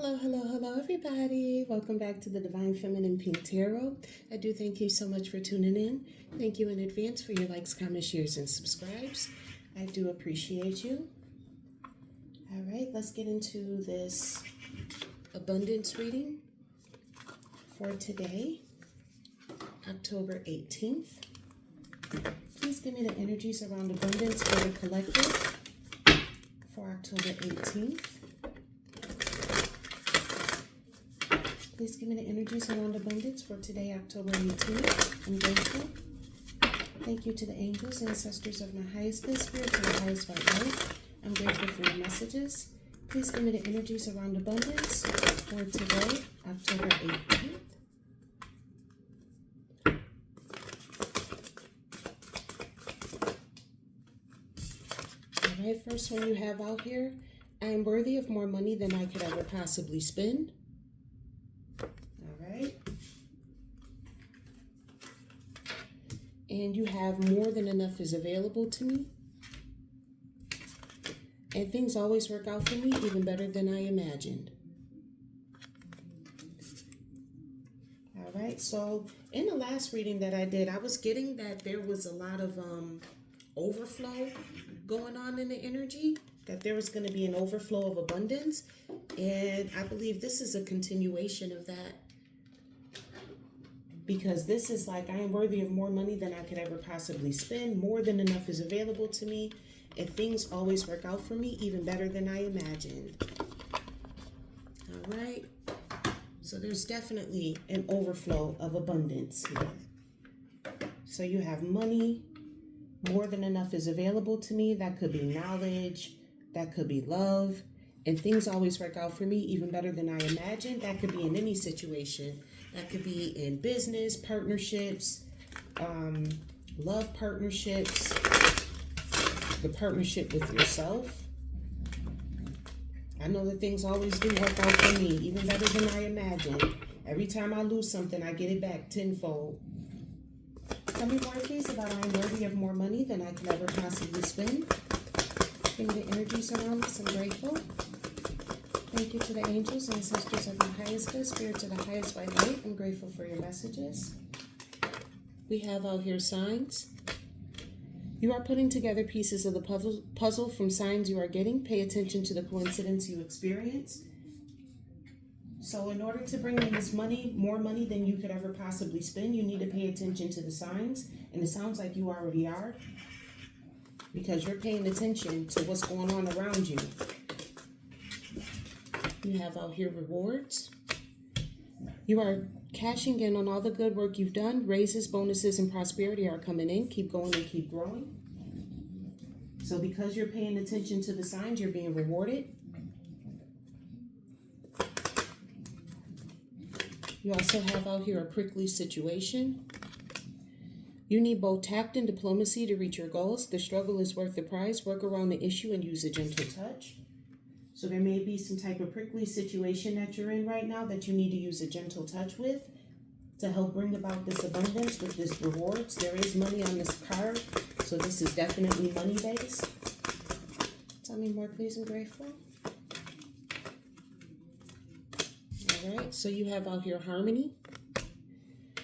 Hello, everybody. Welcome back to the Divine Feminine Pink Tarot. I do thank you so much for tuning in. Thank you in advance for your likes, comments, shares, and subscribes. I do appreciate you. All right, let's get into this abundance reading for today, October 18th. Please give me the energies around abundance for the collective for October 18th. Please give me the energies around abundance for today, October 18th. I'm grateful. Thank you to the angels, ancestors of my highest good spirit, to the highest white light. I'm grateful for your messages. Please give me the energies around abundance for today, October 18th. All right, first one you have out here. I am worthy of more money than I could ever possibly spend. And you have more than enough is available to me. And things always work out for me even better than I imagined. All right, so in the last reading that I did, I was getting that there was a lot of overflow going on in the energy, that there was going to be an overflow of abundance. And I believe this is a continuation of that. Because this is like, I am worthy of more money than I could ever possibly spend. More than enough is available to me. And things always work out for me even better than I imagined. All right. So there's definitely an overflow of abundance here. So you have money. More than enough is available to me. That could be knowledge. That could be love. And things always work out for me even better than I imagined. That could be in any situation. That could be in business, partnerships, love partnerships, the partnership with yourself. I know that things always do work out for me, even better than I imagined. Every time I lose something, I get it back tenfold. Tell me more, please, about I am worthy of more money than I could ever possibly spend. Give me the energies around this. I'm grateful. Thank you to the angels, ancestors of the highest good, spirits of the highest white light. I'm grateful for your messages. We have out here signs. You are putting together pieces of the puzzle from signs you are getting. Pay attention to the coincidence you experience. So in order to bring in this money, more money than you could ever possibly spend, you need to pay attention to the signs. And it sounds like you already are, because you're paying attention to what's going on around you. You have out here rewards. You are cashing in on all the good work you've done. Raises, bonuses, and prosperity are coming in. Keep going and keep growing. So because you're paying attention to the signs, you're being rewarded. You also have out here a prickly situation. You need both tact and diplomacy to reach your goals. The struggle is worth the price. Work around the issue and use a gentle touch. So there may be some type of prickly situation that you're in right now that you need to use a gentle touch with to help bring about this abundance with this rewards. There is money on this card, so this is definitely money-based. Tell me more, please. I'm grateful. All right, so you have out here harmony.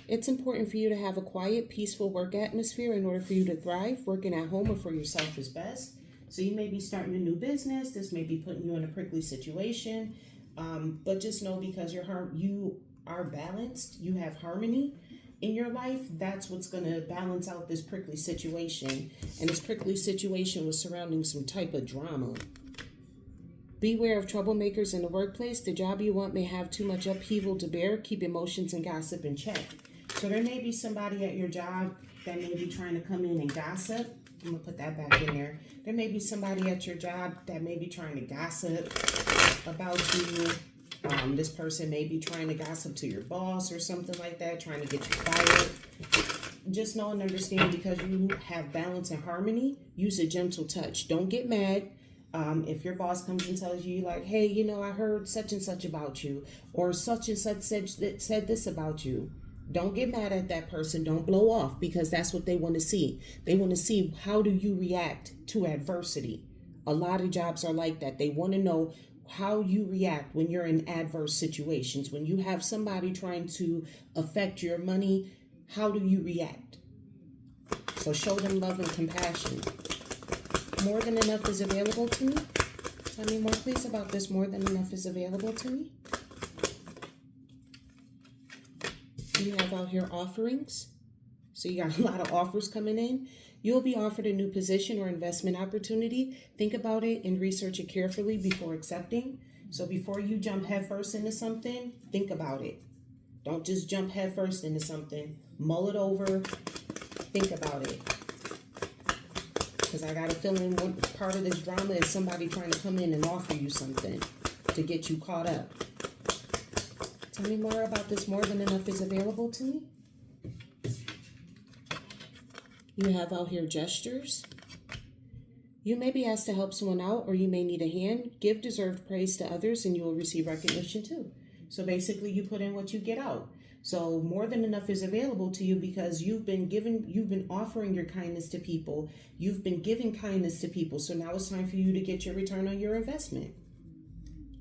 It's important for you to have a quiet, peaceful work atmosphere in order for you to thrive. Working at home or for yourself is best. So you may be starting a new business. This may be putting you in a prickly situation. But just know, because you are balanced, you have harmony in your life, that's what's going to balance out this prickly situation. And this prickly situation was surrounding some type of drama. Beware of troublemakers in the workplace. The job you want may have too much upheaval to bear. Keep emotions and gossip in check. So there may be somebody at your job that may be trying to come in and gossip. I'm going to put that back in there. There may be somebody at your job that may be trying to gossip about you. This person may be trying to gossip to your boss or something like that, trying to get you fired. Just know and understand, because you have balance and harmony, use a gentle touch. Don't get mad. If your boss comes and tells you, like, hey, I heard such and such about you, or such and such said this about you. Don't get mad at that person. Don't blow off, because that's what they want to see. They want to see, how do you react to adversity? A lot of jobs are like that. They want to know how you react when you're in adverse situations. When you have somebody trying to affect your money, how do you react? So show them love and compassion. More than enough is available to me. Tell me more, please, about this. More than enough is available to me. You have out here offerings. So you got a lot of offers coming in. You'll be offered a new position or investment opportunity. Think about it and research it carefully before accepting. So before you jump headfirst into something, think about it. Don't just jump headfirst into something. Mull it over. Think about it. Because I got a feeling one part of this drama is somebody trying to come in and offer you something to get you caught up. Tell me more about this. More than enough is available to me. You have out here gestures. You may be asked to help someone out, or you may need a hand. Give deserved praise to others and you will receive recognition too. So basically you put in what you get out. So more than enough is available to you because you've been offering your kindness to people. You've been giving kindness to people. So now it's time for you to get your return on your investment.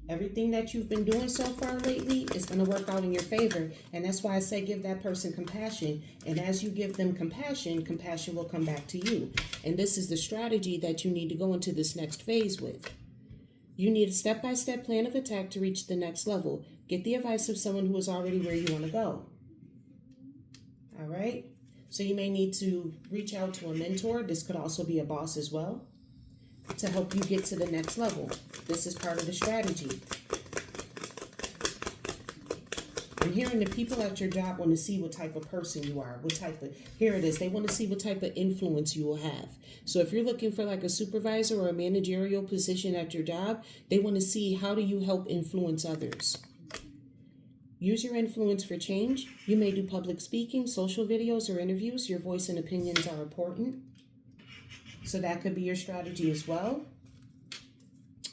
Everything that you've been doing so far lately is going to work out in your favor. And that's why I say give that person compassion. And as you give them compassion, compassion will come back to you. And this is the strategy that you need to go into this next phase with. You need a step-by-step plan of attack to reach the next level. Get the advice of someone who is already where you want to go. All right? So you may need to reach out to a mentor. This could also be a boss as well, to help you get to the next level. This is part of the strategy. I'm hearing the people at your job want to see what type of person you are. Here it is. They want to see what type of influence you will have. So if you're looking for like a supervisor or a managerial position at your job, they want to see how do you help influence others. Use your influence for change. You may do public speaking, social videos, or interviews. Your voice and opinions are important. So that could be your strategy as well.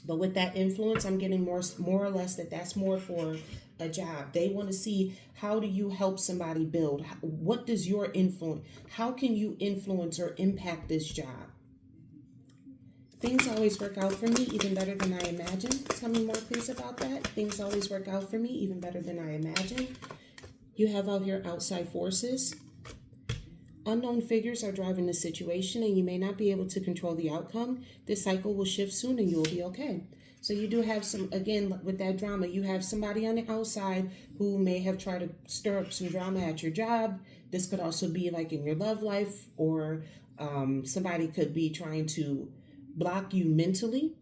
But with that influence, I'm getting more or less that's more for a job. They want to see how do you help somebody build? What does your influence? How can you influence or impact this job? Things always work out for me even better than I imagined. Tell me more, please, about that. Things always work out for me even better than I imagined. You have out here outside forces. Unknown figures are driving the situation and you may not be able to control the outcome. This cycle will shift soon and you'll be okay. So you do have some, again, with that drama, you have somebody on the outside who may have tried to stir up some drama at your job. This could also be like in your love life, or somebody could be trying to block you mentally.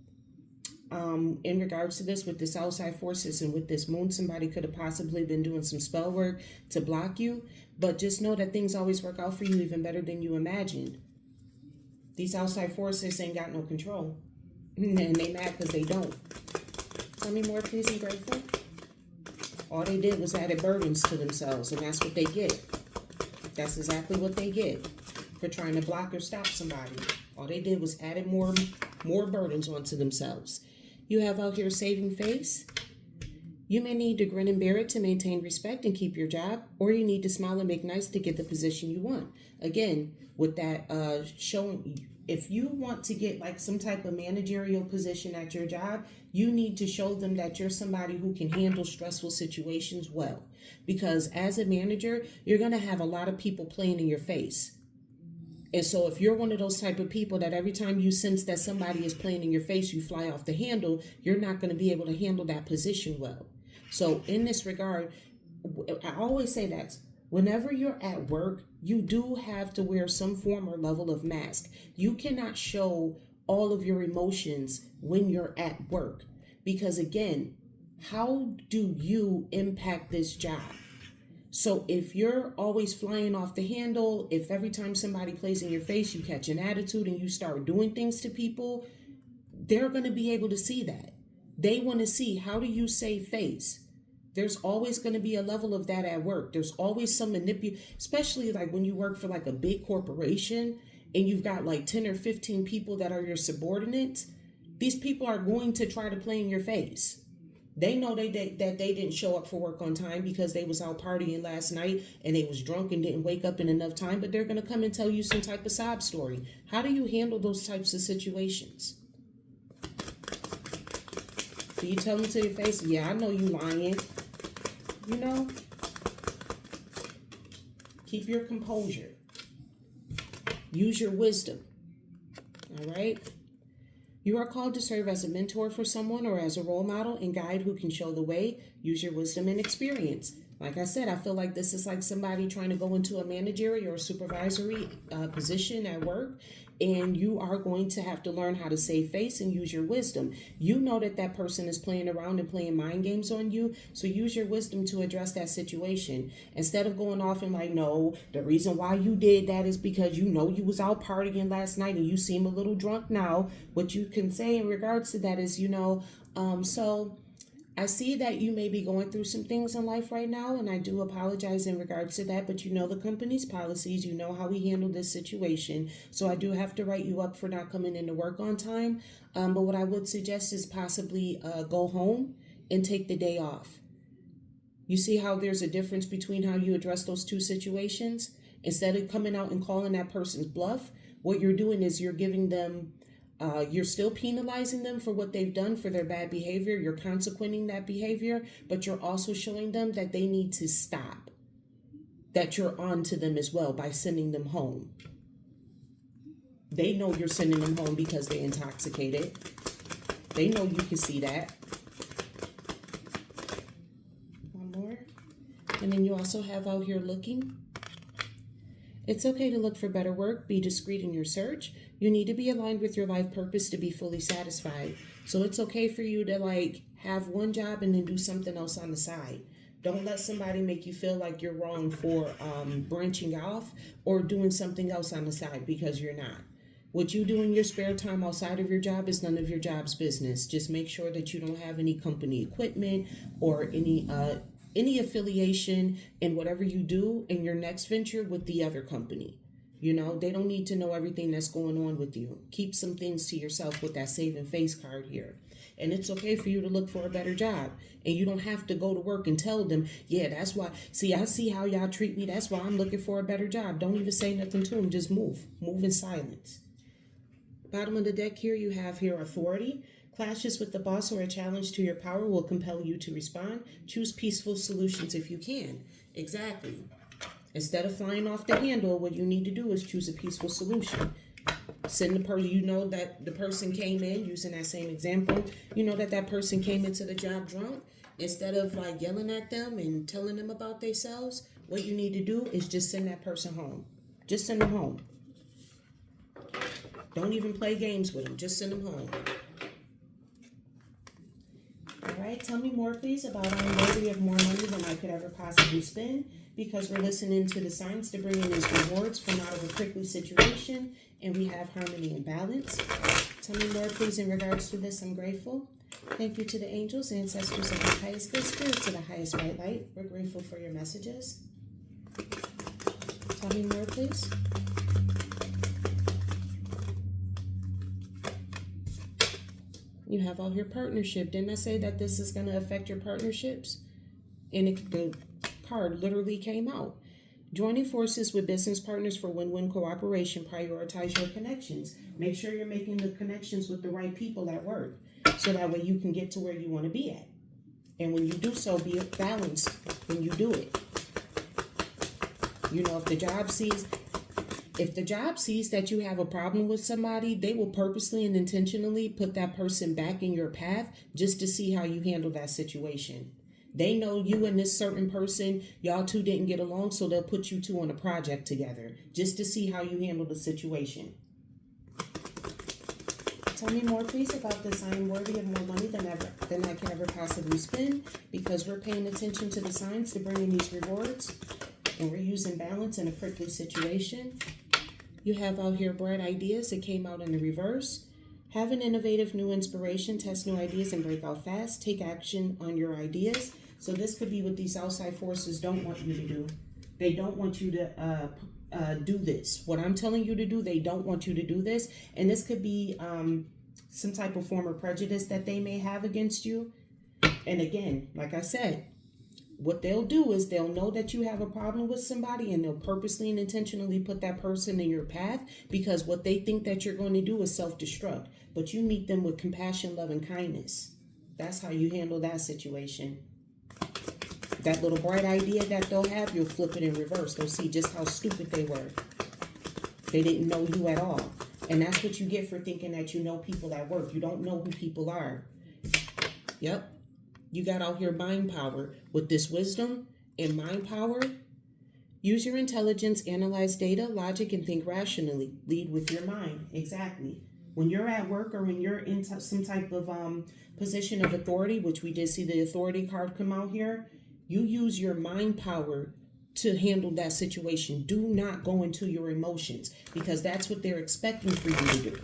In regards to this, with this outside forces and with this moon, somebody could have possibly been doing some spell work to block you. But just know that things always work out for you even better than you imagined. These outside forces ain't got no control. And they mad because they don't. Tell me more, please, and grateful. All they did was added burdens to themselves, and that's what they get. That's exactly what they get for trying to block or stop somebody. All they did was added more burdens onto themselves. You have out here saving face. You may need to grin and bear it to maintain respect and keep your job, or you need to smile and make nice to get the position you want. Again, with that showing, if you want to get like some type of managerial position at your job, you need to show them that you're somebody who can handle stressful situations well. Because as a manager, you're going to have a lot of people playing in your face. And so if you're one of those type of people that every time you sense that somebody is playing in your face, you fly off the handle, you're not going to be able to handle that position well. So in this regard, I always say that whenever you're at work, you do have to wear some form or level of mask. You cannot show all of your emotions when you're at work. Because again, how do you impact this job? So if you're always flying off the handle, if every time somebody plays in your face, you catch an attitude and you start doing things to people, they're going to be able to see that. They want to see, how do you save face? There's always going to be a level of that at work. There's always some manipulation, especially like when you work for like a big corporation and you've got like 10 or 15 people that are your subordinates. These people are going to try to play in your face. They know that they didn't show up for work on time because they was out partying last night and they was drunk and didn't wake up in enough time, but they're going to come and tell you some type of sob story. How do you handle those types of situations? So you tell them to your face, yeah, I know you lying. You know, keep your composure. Use your wisdom. All right? You are called to serve as a mentor for someone or as a role model and guide who can show the way. Use your wisdom and experience. Like I said, I feel like this is like somebody trying to go into a managerial or supervisory position at work, and you are going to have to learn how to save face and use your wisdom. You know that that person is playing around and playing mind games on you, so use your wisdom to address that situation. Instead of going off and like, no, the reason why you did that is because you know you was out partying last night and you seem a little drunk now. What you can say in regards to that is, so I see that you may be going through some things in life right now, and I do apologize in regards to that, but you know the company's policies, you know how we handle this situation, so I do have to write you up for not coming into work on time, but what I would suggest is possibly go home and take the day off. You see how there's a difference between how you address those two situations? Instead of coming out and calling that person's bluff, what you're doing is you're giving them you're still penalizing them for what they've done for their bad behavior. You're consequenting that behavior, but you're also showing them that they need to stop, that you're on to them as well by sending them home. They know you're sending them home because they're intoxicated. They know you can see that. One more. And then you also have out here looking. It's okay to look for better work. Be discreet in your search. You need to be aligned with your life purpose to be fully satisfied. So it's okay for you to have one job and then do something else on the side. Don't let somebody make you feel like you're wrong for branching off or doing something else on the side, because you're not. What you do in your spare time outside of your job is none of your job's business. Just make sure that you don't have any company equipment or any affiliation in whatever you do in your next venture with the other company. You know, they don't need to know everything that's going on with you. Keep some things to yourself with that saving face card here. And it's okay for you to look for a better job. And you don't have to go to work and tell them, yeah, that's why. See, I see how y'all treat me. That's why I'm looking for a better job. Don't even say nothing to them. Just move. Move in silence. Bottom of the deck here, you have here authority. Clashes with the boss or a challenge to your power will compel you to respond. Choose peaceful solutions if you can. Exactly. Instead of flying off the handle, what you need to do is choose a peaceful solution. Send the person, you know that the person came in, using that same example, you know that person came into the job drunk. Instead of yelling at them and telling them about themselves, what you need to do is just send that person home. Just send them home. Don't even play games with them. Just send them home. All right, tell me more, please, about I'm worthy of more money than I could ever possibly spend, because we're listening to the signs to bring in these rewards from out of a prickly situation, and we have harmony and balance. Tell me more, please, in regards to this. I'm grateful. Thank you to the angels, ancestors of the highest good, spirits of the highest white light. We're grateful for your messages. Tell me more, please. You have all your partnership. Didn't I say that this is going to affect your partnerships? And the card literally came out. Joining forces with business partners for win-win cooperation. Prioritize your connections. Make sure you're making the connections with the right people at work, so that way you can get to where you want to be at. And when you do so, be balanced when you do it. You know, if the job sees that you have a problem with somebody, they will purposely and intentionally put that person back in your path just to see how you handle that situation. They know you and this certain person, y'all two didn't get along, so they'll put you two on a project together just to see how you handle the situation. Tell me more, please, about this. I am worthy of more money than I can ever possibly spend, because we're paying attention to the signs to bring in these rewards, and we're using balance in a prickly situation. You have out here bright ideas. It came out in the reverse. Have an innovative new inspiration. Test new ideas and break out fast. Take action on your ideas. So this could be what these outside forces don't want you to do. They don't want you to do this. What I'm telling you to do, they don't want you to do this. And this could be some type of form of prejudice that they may have against you. And again, like I said, what they'll do is they'll know that you have a problem with somebody, and they'll purposely and intentionally put that person in your path, because what they think that you're going to do is self-destruct. But you meet them with compassion, love, and kindness. That's how you handle that situation. That little bright idea that they'll have, you'll flip it in reverse. They'll see just how stupid they were. They didn't know you at all. And that's what you get for thinking that you know people at work. You don't know who people are. Yep. You got out here mind power. With this wisdom and mind power, use your intelligence, analyze data, logic, and think rationally. Lead with your mind. Exactly. When you're at work or when you're in some type of position of authority, which we did see the authority card come out here, you use your mind power to handle that situation. Do not go into your emotions, because that's what they're expecting for you to do.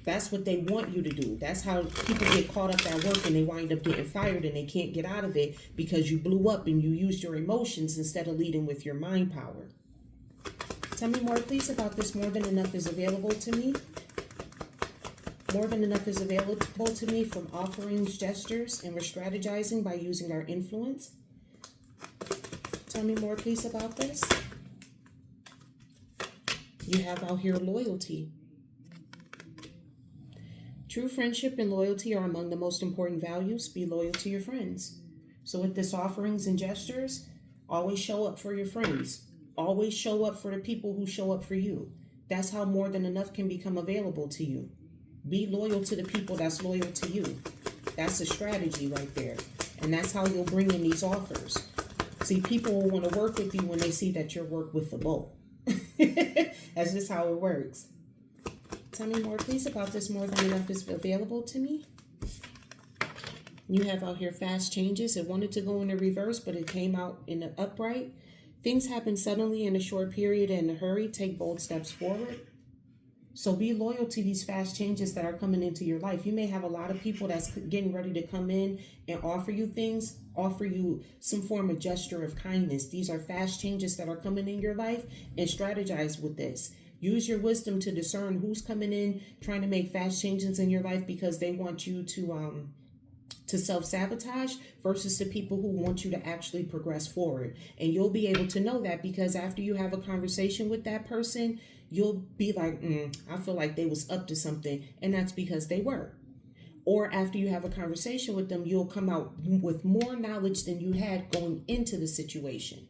That's what they want you to do. That's how people get caught up at work and they wind up getting fired and they can't get out of it, because you blew up and you used your emotions instead of leading with your mind power. Tell me more, please, about this. More than enough is available to me. More than enough is available to me from offerings, gestures, and we're strategizing by using our influence. Tell me more, please, about this. You have out here loyalty. True friendship and loyalty are among the most important values. Be loyal to your friends. So with this offerings and gestures, always show up for your friends. Always show up for the people who show up for you. That's how more than enough can become available to you. Be loyal to the people that's loyal to you. That's a strategy right there. And that's how you'll bring in these offers. See, people will want to work with you when they see that you're work with the bow. That's just how it works. Tell me more, please, about this. More than enough is available to me. You have out here fast changes. It wanted to go in the reverse, but it came out in the upright. Things happen suddenly in a short period and in a hurry. Take bold steps forward. So be loyal to these fast changes that are coming into your life. You may have a lot of people that's getting ready to come in and offer you things, offer you some form of gesture of kindness. These are fast changes that are coming in your life, and strategize with this. Use your wisdom to discern who's coming in trying to make fast changes in your life because they want you to self-sabotage versus the people who want you to actually progress forward. And you'll be able to know that because after you have a conversation with that person, you'll be like, I feel like they was up to something. And that's because they were. Or after you have a conversation with them, you'll come out with more knowledge than you had going into the situation.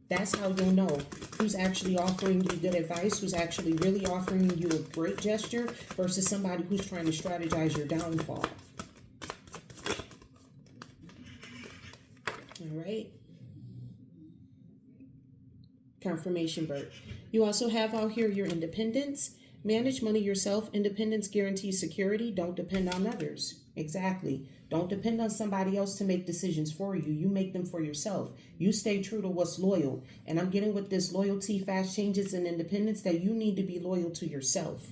That's how you'll know who's actually offering you good advice, who's actually really offering you a great gesture versus somebody who's trying to strategize your downfall. All right. Confirmation bird. You also have out here your independence. Manage money yourself. Independence guarantees security. Don't depend on others. Exactly. Don't depend on somebody else to make decisions for you. You make them for yourself. You stay true to what's loyal. And I'm getting with this loyalty, fast changes, and independence that you need to be loyal to yourself.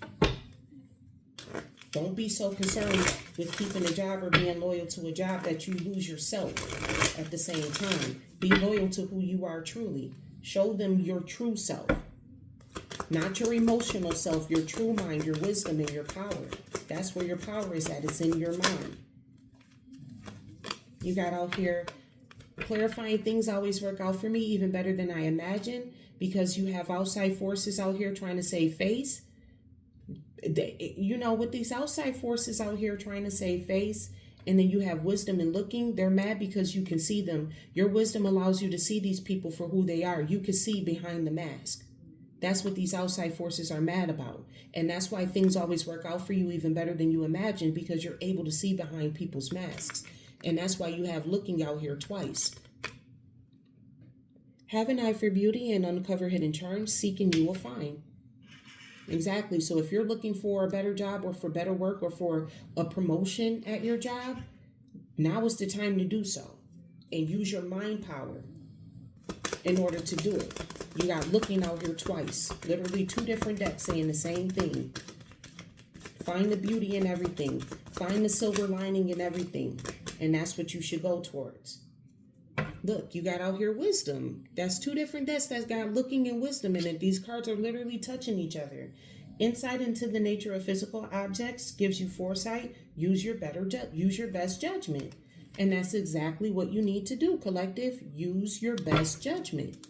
Don't be so concerned with keeping a job or being loyal to a job that you lose yourself at the same time. Be loyal to who you are truly. Show them your true self. Not your emotional self, your true mind, your wisdom, and your power. That's where your power is at. It's in your mind. You got out here clarifying things always work out for me even better than I imagined, because you have outside forces out here trying to save face. You know, with these outside forces out here trying to save face, and then you have wisdom in looking, they're mad because you can see them. Your wisdom allows you to see these people for who they are. You can see behind the mask. That's what these outside forces are mad about. And that's why things always work out for you even better than you imagined, because you're able to see behind people's masks. And that's why you have looking out here twice. Have an eye for beauty and uncover hidden charms. Seek and you will find. Exactly. So if you're looking for a better job or for better work or for a promotion at your job, now is the time to do so. And use your mind power in order to do it. You got looking out here twice. Literally 2 different decks saying the same thing. Find the beauty in everything. Find the silver lining in everything. And that's what you should go towards. Look, you got out here wisdom. That's 2 different decks that's got looking and wisdom in it. These cards are literally touching each other. Insight into the nature of physical objects gives you foresight. Use your best judgment. And that's exactly what you need to do, collective. Use your best judgment.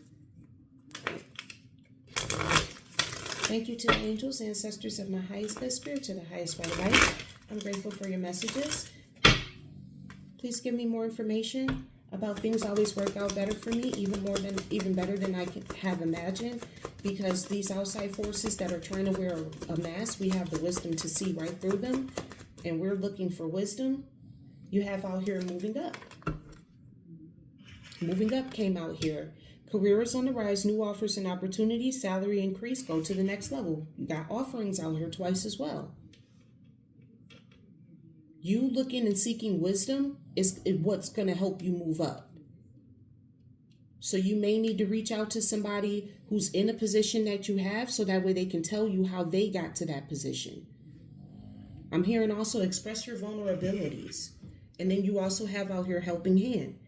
Thank you to the angels, ancestors of my highest best spirit, to the highest white light. I'm grateful for your messages. Please give me more information about things always work out better for me, even better than I could have imagined. Because these outside forces that are trying to wear a mask, we have the wisdom to see right through them, and we're looking for wisdom. You have out here moving up. Moving up came out here. Career is on the rise, new offers and opportunities, salary increase, go to the next level. You got offerings out here twice as well. You looking and seeking wisdom is what's going to help you move up. So you may need to reach out to somebody who's in a position that you have, so that way they can tell you how they got to that position. I'm hearing also express your vulnerabilities. And then you also have out here helping hand.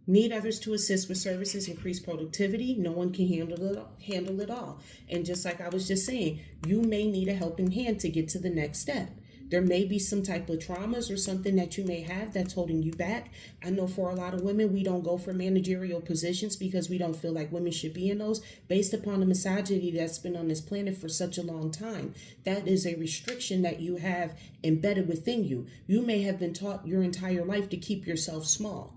Need others to assist with services, increase productivity. No one can handle it all. And just like I was just saying, you may need a helping hand to get to the next step. There may be some type of traumas or something that you may have that's holding you back. I know for a lot of women, we don't go for managerial positions because we don't feel like women should be in those, based upon the misogyny that's been on this planet for such a long time. That is a restriction that you have embedded within you. You may have been taught your entire life to keep yourself small.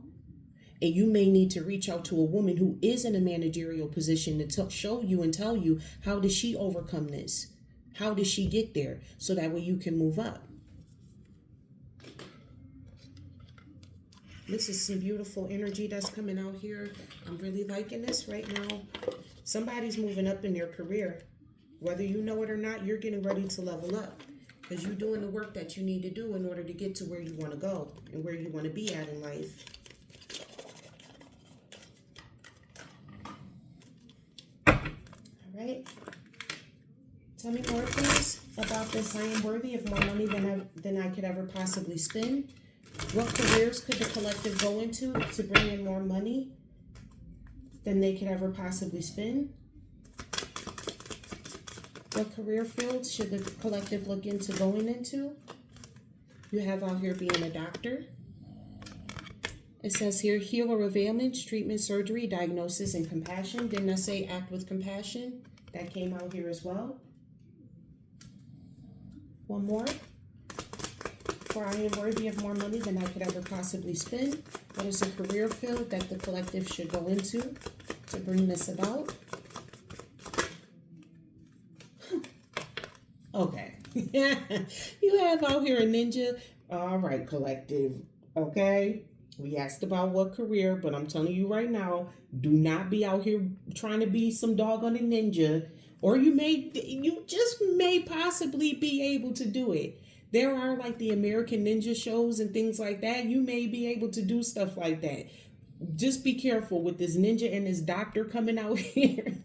And you may need to reach out to a woman who is in a managerial position to show you and tell you, how does she overcome this? How does she get there? So that way you can move up. This is some beautiful energy that's coming out here. I'm really liking this right now. Somebody's moving up in their career. Whether you know it or not, you're getting ready to level up. Because you're doing the work that you need to do in order to get to where you want to go and where you want to be at in life. All right. Tell me more, please, about this. I am worthy of more money than I could ever possibly spend. What careers could the collective go into to bring in more money than they could ever possibly spend? What career fields should the collective look into going into? You have out here being a doctor. It says here, healer of ailments, treatment, surgery, diagnosis, and compassion. Didn't I say act with compassion? That came out here as well. One more. For I am worthy of more money than I could ever possibly spend. What is a career field that the collective should go into to bring this about? Okay. You have out here a ninja. All right, collective. Okay. We asked about what career, but I'm telling you right now, do not be out here trying to be some dog on a ninja. Or you just may possibly be able to do it. There are like the American Ninja shows and things like that. You may be able to do stuff like that. Just be careful with this ninja and this doctor coming out here.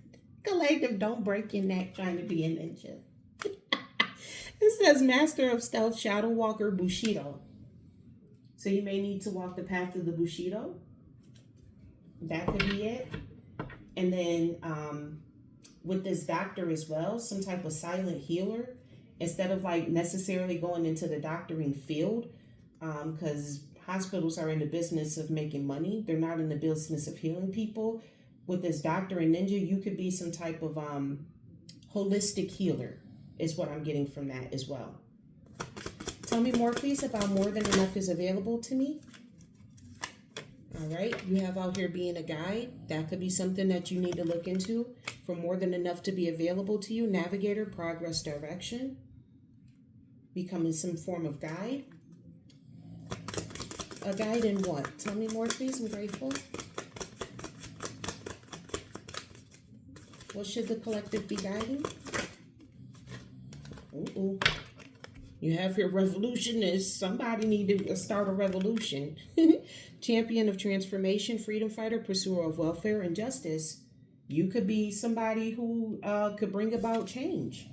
Collective, don't break your neck trying to be a ninja. It says Master of Stealth, Shadow Walker, Bushido. So you may need to walk the path of the Bushido. That could be it. And then with this doctor as well, some type of silent healer. Instead of like necessarily going into the doctoring field, because hospitals are in the business of making money. They're not in the business of healing people. With this doctor and ninja, you could be some type of holistic healer is what I'm getting from that as well. Tell me more, please, about more than enough is available to me. All right, you have out here being a guide. That could be something that you need to look into for more than enough to be available to you. Navigator, progress, direction. Becoming some form of guide. A guide in what? Tell me more, please. I'm grateful. What should the collective be guiding? Ooh. You have your revolutionist. Somebody need to start a revolution. Champion of transformation, freedom fighter, pursuer of welfare and justice. You could be somebody who could bring about change.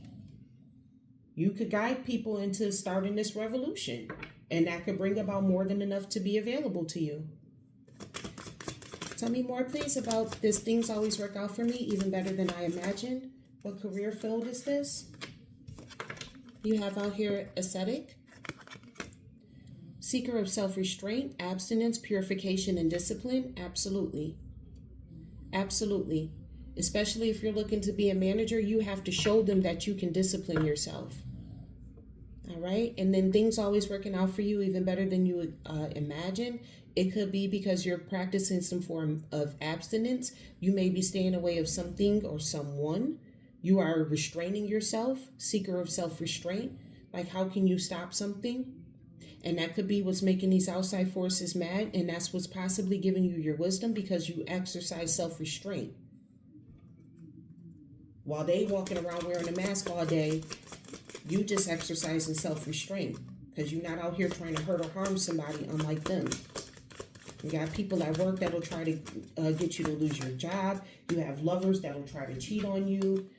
You could guide people into starting this revolution. And that could bring about more than enough to be available to you. Tell me more, please, about this. Things always work out for me, even better than I imagined. What career field is this? You have out here ascetic, seeker of self-restraint, abstinence, purification, and discipline. Absolutely. Absolutely. Especially if you're looking to be a manager, you have to show them that you can discipline yourself. All right. And then things always working out for you even better than you would imagine. It could be because you're practicing some form of abstinence. You may be staying away of something or someone. You are restraining yourself, seeker of self-restraint. Like, how can you stop something? And that could be what's making these outside forces mad. And that's what's possibly giving you your wisdom, because you exercise self-restraint. While they walking around wearing a mask all day, you just exercising self-restraint, because you're not out here trying to hurt or harm somebody, unlike them. You got people at work that'll try to get you to lose your job. You have lovers that'll try to cheat on you.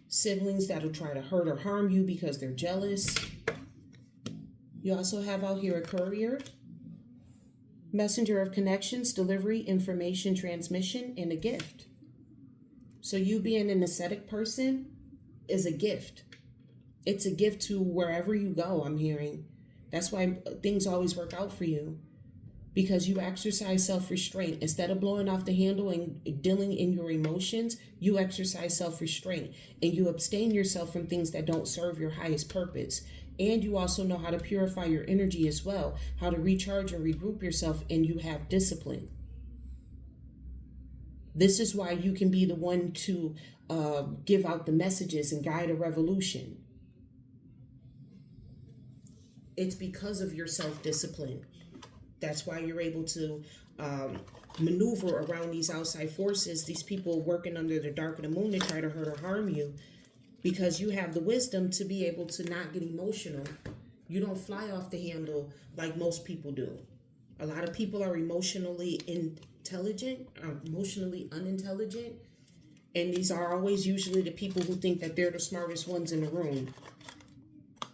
Siblings that'll try to hurt or harm you because they're jealous. You also have out here a courier, messenger of connections, delivery, information, transmission, and a gift. So you being an ascetic person is a gift. It's a gift to wherever you go, I'm hearing. That's why things always work out for you, because you exercise self-restraint. Instead of blowing off the handle and dealing in your emotions, you exercise self-restraint, and you abstain yourself from things that don't serve your highest purpose. And you also know how to purify your energy as well, how to recharge and regroup yourself, and you have discipline. This is why you can be the one to give out the messages and guide a revolution. It's because of your self-discipline. That's why you're able to maneuver around these outside forces, these people working under the dark of the moon to try to hurt or harm you, because you have the wisdom to be able to not get emotional. You don't fly off the handle like most people do. A lot of people are emotionally intelligent, or emotionally unintelligent, and these are always usually the people who think that they're the smartest ones in the room.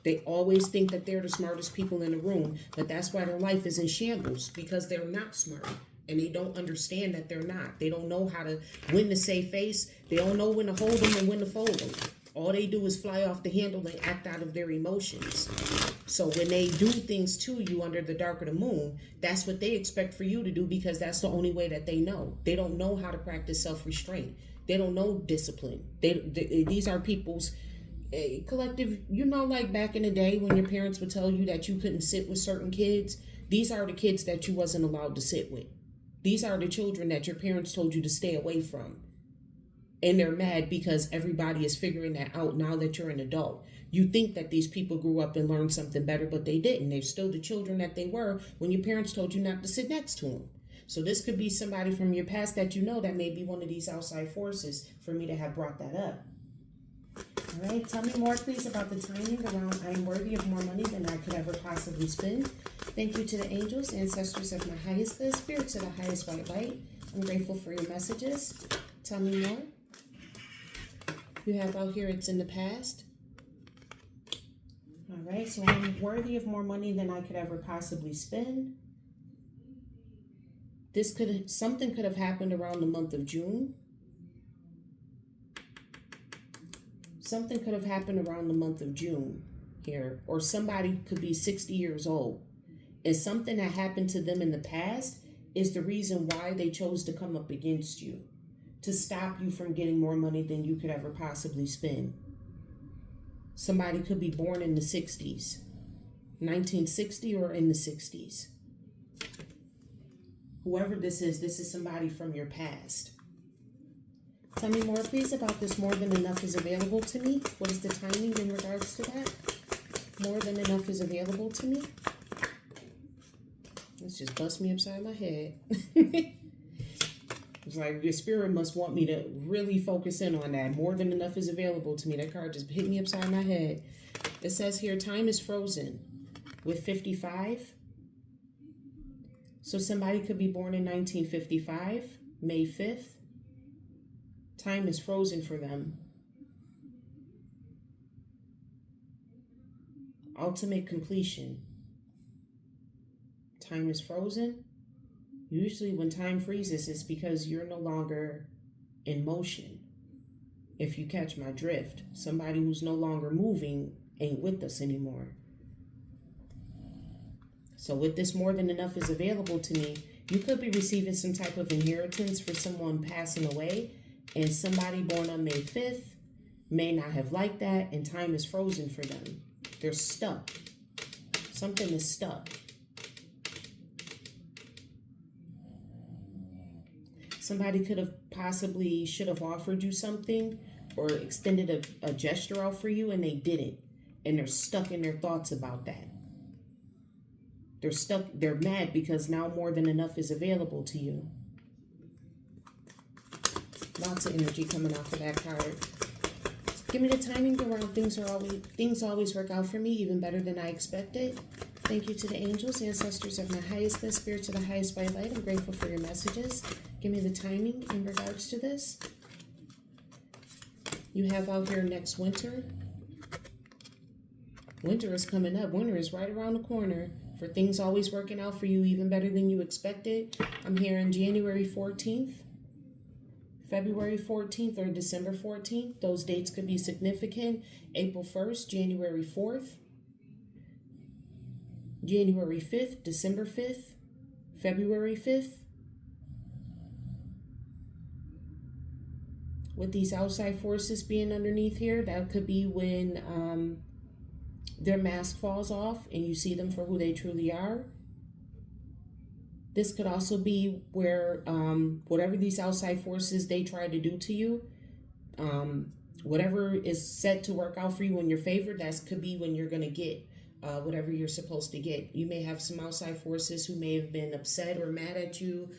They always think that they're the smartest people in the room, but that's why their life is in shambles, because they're not smart, and they don't understand that they're not. They don't know how to when to save face. They don't know when to hold them and when to fold them. All they do is fly off the handle and act out of their emotions. So when they do things to you under the dark of the moon, that's what they expect for you to do, because that's the only way that they know. They don't know how to practice self-restraint. They don't know discipline. These are people's collective, like back in the day when your parents would tell you that you couldn't sit with certain kids. These are the kids that you wasn't allowed to sit with. These are the children that your parents told you to stay away from. And they're mad because everybody is figuring that out now that you're an adult. You think that these people grew up and learned something better, but they didn't. They're still the children that they were when your parents told you not to sit next to them. So this could be somebody from your past that you know that may be one of these outside forces for me to have brought that up. All right, tell me more, please, about the timing around I am worthy of more money than I could ever possibly spend. Thank you to the angels, ancestors of my highest good, spirits of the highest white light. I'm grateful for your messages. Tell me more. You have out here, it's in the past. All right, so I'm worthy of more money than I could ever possibly spend. Something could have happened around the month of June. Something could have happened around the month of June here, or somebody could be 60 years old. And something that happened to them in the past is the reason why they chose to come up against you, to stop you from getting more money than you could ever possibly spend. Somebody could be born in the 60s, 1960 or in the 60s. Whoever this is somebody from your past. Tell me more, please, about this more than enough is available to me. What is the timing in regards to that? More than enough is available to me. Let's just bust me upside my head. It's like your spirit must want me to really focus in on that. More than enough is available to me. That card just hit me upside my head. It says here, time is frozen with 55. So somebody could be born in 1955, May 5th. Time is frozen for them. Ultimate completion. Time is frozen. Usually when time freezes, it's because you're no longer in motion. If you catch my drift, somebody who's no longer moving ain't with us anymore. So with this more than enough is available to me, you could be receiving some type of inheritance for someone passing away, and somebody born on May 5th may not have liked that, and time is frozen for them. They're stuck. Something is stuck. Somebody could have possibly should have offered you something or extended a gesture out for you and they didn't. And they're stuck in their thoughts about that. They're stuck, they're mad because now more than enough is available to you. Lots of energy coming off of that card. Give me the timing around things always work out for me, even better than I expected. Thank you to the angels, ancestors of my highest good, spirit to the highest white light. I'm grateful for your messages. Give me the timing in regards to this. You have out here next winter. Winter is coming up. Winter is right around the corner. For things always working out for you, even better than you expected. I'm here on January 14th, February 14th, or December 14th. Those dates could be significant. April 1st, January 4th, January 5th, December 5th, February 5th. With these outside forces being underneath here, that could be when their mask falls off and you see them for who they truly are. This could also be where whatever these outside forces they try to do to you, whatever is set to work out for you in your favor, that could be when you're going to get whatever you're supposed to get. You may have some outside forces who may have been upset or mad at you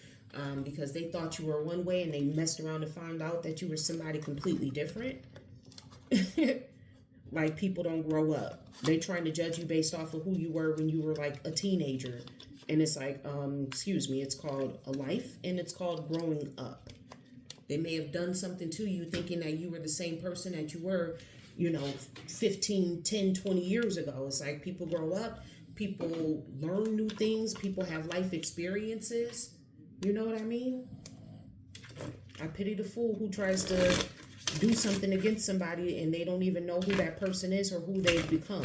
because they thought you were one way and they messed around and found out that you were somebody completely different. Like, people don't grow up. They trying to judge you based off of who you were when you were like a teenager. And it's like, excuse me, it's called a life and it's called growing up. They may have done something to you thinking that you were the same person that you were, 15, 10, 20 years ago. It's like people grow up, people learn new things, people have life experiences. You know what I mean? I pity the fool who tries to do something against somebody and they don't even know who that person is or who they've become.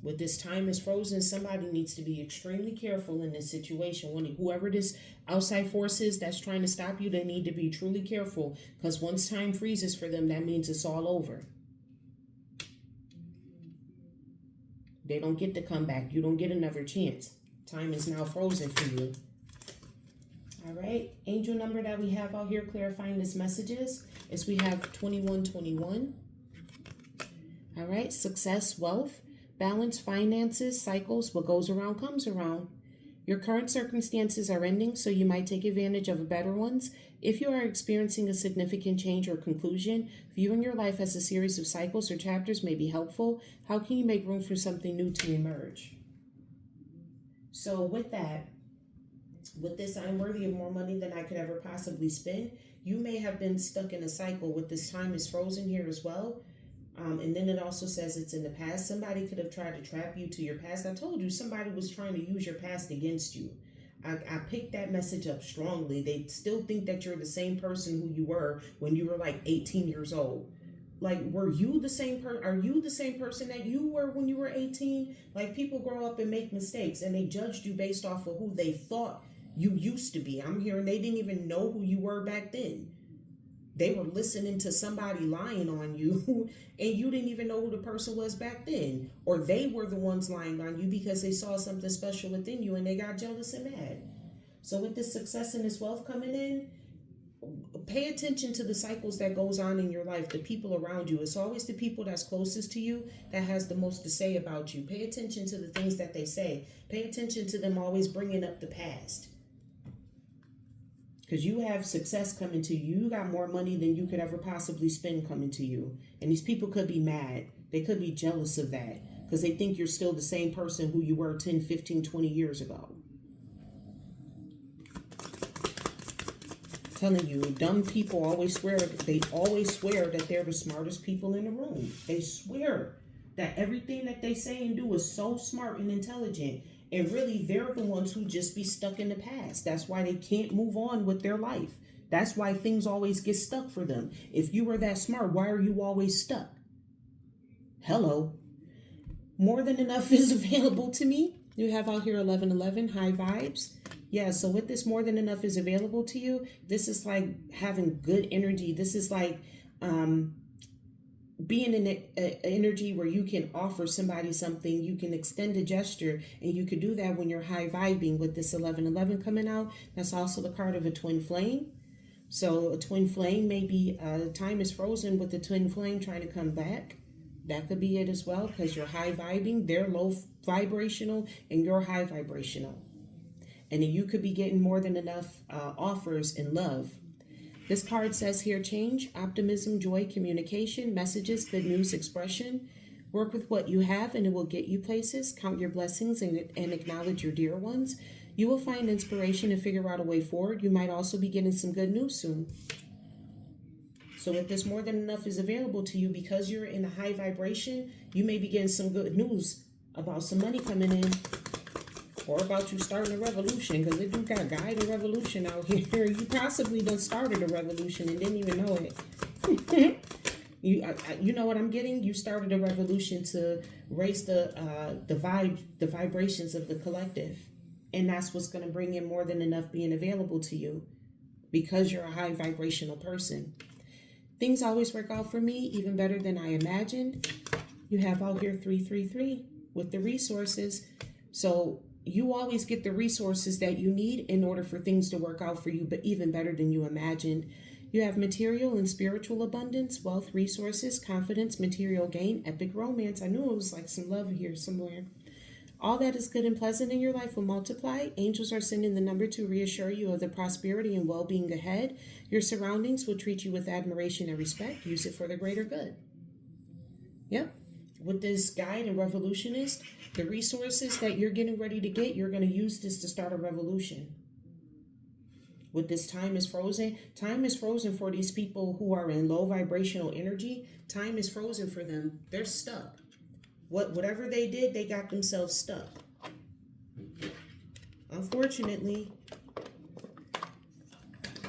With this time is frozen, somebody needs to be extremely careful in this situation. Whoever this outside force is that's trying to stop you, they need to be truly careful, because once time freezes for them, that means it's all over. They don't get to come back. You don't get another chance. Time is now frozen for you. All right. Angel number that we have out here clarifying this messages is we have 2121. All right. Success, wealth, balance, finances, cycles. What goes around comes around. Your current circumstances are ending, so you might take advantage of better ones. If you are experiencing a significant change or conclusion, viewing your life as a series of cycles or chapters may be helpful. How can you make room for something new to emerge? So with that, with this, I'm worthy of more money than I could ever possibly spend. You may have been stuck in a cycle with this time is frozen here as well. And then it also says it's in the past. Somebody could have tried to trap you to your past. I told you somebody was trying to use your past against you. I picked that message up strongly. They still think that you're the same person who you were when you were like 18 years old. Like, were you the same are you the same person that you were when you were 18? Like, people grow up and make mistakes and they judged you based off of who they thought you used to be. I'm hearing they didn't even know who you were back then. They were listening to somebody lying on you and you didn't even know who the person was back then. Or they were the ones lying on you because they saw something special within you and they got jealous and mad. So with this success and this wealth coming in, pay attention to the cycles that goes on in your life, the people around you. It's always the people that's closest to you that has the most to say about you. Pay attention to the things that they say. Pay attention to them always bringing up the past. Because you have success coming to you. You got more money than you could ever possibly spend coming to you. And these people could be mad. They could be jealous of that because they think you're still the same person who you were 10, 15, 20 years ago. Telling you, dumb people always swear that they're the smartest people in the room. They swear that everything that they say and do is so smart and intelligent. And really, they're the ones who just be stuck in the past. That's why they can't move on with their life. That's why things always get stuck for them. If you were that smart, why are you always stuck? Hello. More than enough is available to me. You have out here 1111, high vibes. Yeah, so with this more than enough is available to you, this is like having good energy. This is like being in an energy where you can offer somebody something, you can extend a gesture, and you could do that when you're high vibing with this 1111 coming out. That's also the card of a twin flame. So a twin flame, maybe time is frozen with the twin flame trying to come back. That could be it as well, because you're high vibing, they're low vibrational, and you're high vibrational. And then you could be getting more than enough offers in love. This card says here, change, optimism, joy, communication, messages, good news, expression. Work with what you have and it will get you places. Count your blessings and acknowledge your dear ones. You will find inspiration and figure out a way forward. You might also be getting some good news soon. So if this more than enough is available to you, because you're in a high vibration, you may be getting some good news about some money coming in, or about you starting a revolution, because they do got guide a revolution out here. You possibly done started a revolution and didn't even know it. You know what I'm getting? You started a revolution to raise the vibrations of the collective. And that's what's going to bring in more than enough being available to you, because you're a high vibrational person. Things always work out for me, even better than I imagined. You have out here 333 with the resources. So you always get the resources that you need in order for things to work out for you, but even better than you imagined. You have material and spiritual abundance, wealth, resources, confidence, material gain, epic romance. I knew it was like some love here somewhere. All that is good and pleasant in your life will multiply. Angels are sending the number to reassure you of the prosperity and well-being ahead. Your surroundings will treat you with admiration and respect. Use it for the greater good. Yep. With this guide and revolutionist, the resources that you're getting ready to get, you're going to use this to start a revolution. With this time is frozen for these people who are in low vibrational energy. Time is frozen for them. They're stuck. Whatever they did, they got themselves stuck. Unfortunately,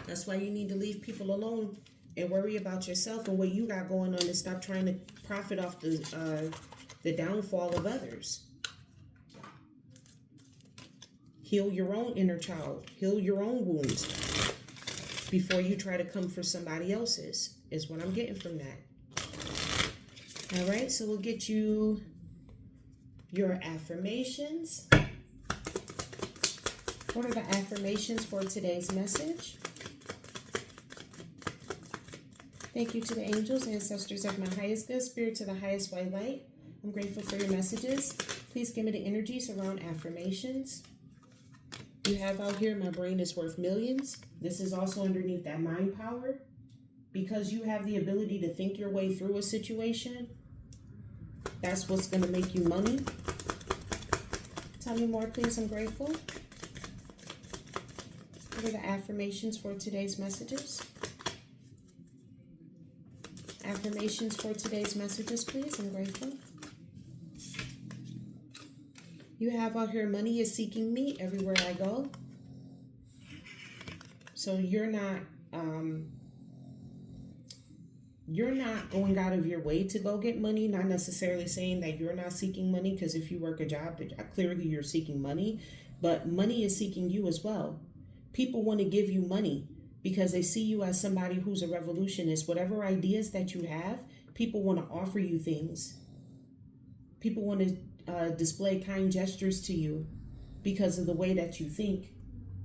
that's why you need to leave people alone and worry about yourself and what you got going on, and stop trying to profit off the downfall of others. Heal your own inner child. Heal your own wounds before you try to come for somebody else's, is what I'm getting from that. All right, so we'll get you your affirmations. What are the affirmations for today's message? Thank you to the angels, ancestors of my highest good, spirits of the highest white light. I'm grateful for your messages. Please give me the energies around affirmations. You have out here, my brain is worth millions. This is also underneath that mind power. Because you have the ability to think your way through a situation, that's what's going to make you money. Tell me more, please. I'm grateful. What are the affirmations for today's messages? Affirmations for today's messages, please. I'm grateful. You have out here, money is seeking me everywhere I go. So you're not going out of your way to go get money. Not necessarily saying that you're not seeking money, because if you work a job, clearly you're seeking money, but money is seeking you as well. People want to give you money because they see you as somebody who's a revolutionist. Whatever ideas that you have, people want to offer you things. People want to display kind gestures to you because of the way that you think.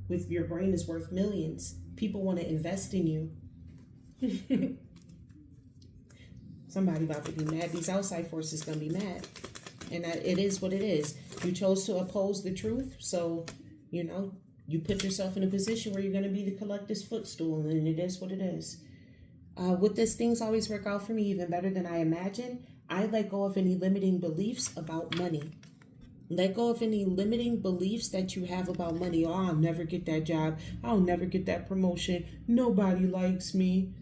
With your brain is worth millions. People want to invest in you. Somebody about to be mad. These outside forces going to be mad. And it is what it is. You chose to oppose the truth. So, you put yourself in a position where you're going to be the collective's footstool. And it is what it is. With this, things always work out for me even better than I imagined. I let go of any limiting beliefs about money. Let go of any limiting beliefs that you have about money. Oh, I'll never get that job. I'll never get that promotion. Nobody likes me.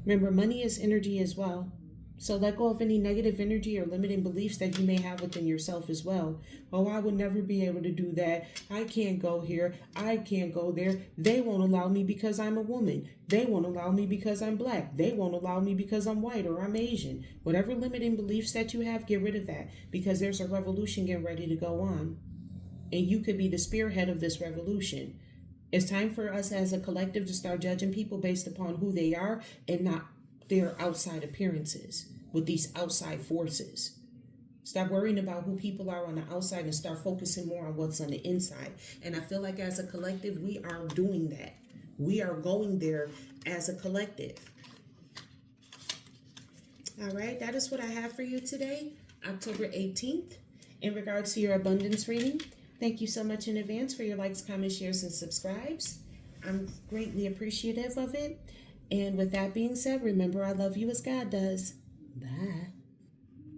Remember, money is energy as well. So let go of any negative energy or limiting beliefs that you may have within yourself as well. Oh, I would never be able to do that. I can't go here. I can't go there. They won't allow me because I'm a woman. They won't allow me because I'm black. They won't allow me because I'm white or I'm Asian. Whatever limiting beliefs that you have, get rid of that, because there's a revolution getting ready to go on. And you could be the spearhead of this revolution. It's time for us as a collective to start judging people based upon who they are and not their outside appearances. with these outside forces. Stop worrying about who people are on the outside and start focusing more on what's on the inside. And I feel like as a collective, we are doing that. We are going there as a collective. All right, that is what I have for you today, October 18th, in regards to your abundance reading. Thank you so much in advance for your likes, comments, shares, and subscribes. I'm greatly appreciative of it. And with that being said, remember, I love you as God does. Bye.